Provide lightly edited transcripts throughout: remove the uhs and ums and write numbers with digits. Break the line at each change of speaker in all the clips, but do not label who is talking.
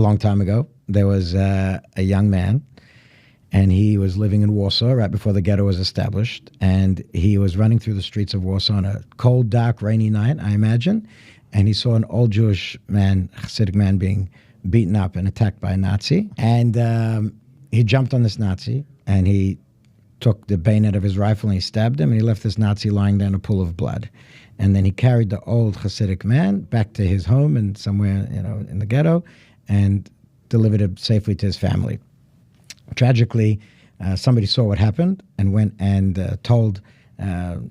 long time ago, there was a young man, and he was living in Warsaw right before the ghetto was established. And he was running through the streets of Warsaw on a cold, dark, rainy night, I imagine. And he saw an old Jewish man, Hasidic man, being beaten up and attacked by a Nazi. And he jumped on this Nazi, and he took the bayonet of his rifle and he stabbed him, and he left this Nazi lying down a pool of blood. And then he carried the old Hasidic man back to his home and somewhere, in the ghetto, and delivered him safely to his family. Tragically, somebody saw what happened and went and told, the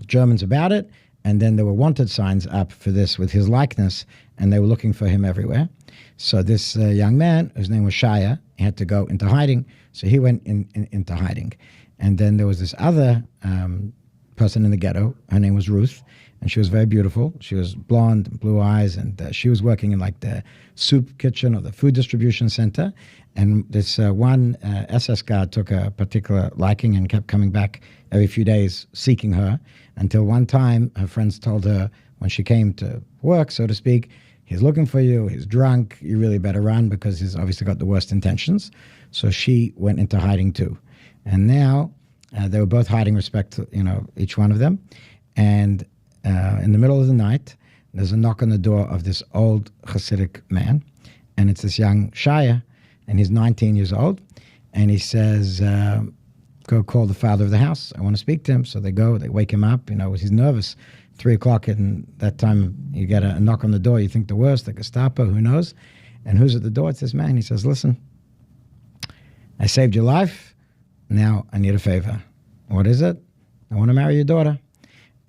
Germans about it. And then there were wanted signs up for this with his likeness, and they were looking for him everywhere. So this young man, whose name was Shaya, he had to go into hiding. So he went into hiding. And then there was this other person in the ghetto. Her name was Ruth, and she was very beautiful. She was blonde, blue eyes, and she was working in like the soup kitchen or the food distribution center. And this one SS guard took a particular liking and kept coming back every few days seeking her, until one time her friends told her when she came to work, so to speak, he's looking for you, he's drunk, you really better run because he's obviously got the worst intentions. So she went into hiding too. And now they were both hiding respect to, each one of them. And in the middle of the night, there's a knock on the door of this old Hasidic man. And it's this young Shaya, and he's 19 years old. And he says, go call the father of the house. I want to speak to him. So they go, they wake him up. He's nervous. 3 o'clock, and that time you get a knock on the door. You think the worst, the Gestapo, who knows? And who's at the door? It's this man. He says, listen, I saved your life. Now I need a favor. What is it? I want to marry your daughter.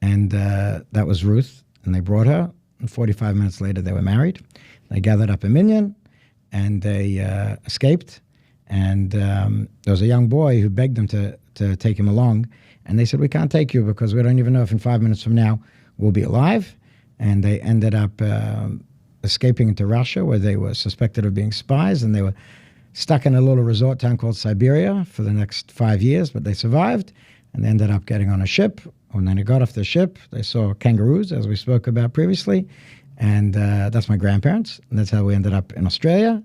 And that was Ruth. And they brought her. And 45 minutes later, they were married. They gathered up a minyan, and they escaped. And there was a young boy who begged them to take him along. And they said, we can't take you because we don't even know if in 5 minutes from now we'll be alive. And they ended up escaping into Russia, where they were suspected of being spies. And they were stuck in a little resort town called Siberia for the next 5 years, but they survived. And they ended up getting on a ship. When they got off the ship, they saw kangaroos, as we spoke about previously. And that's my grandparents. And that's how we ended up in Australia.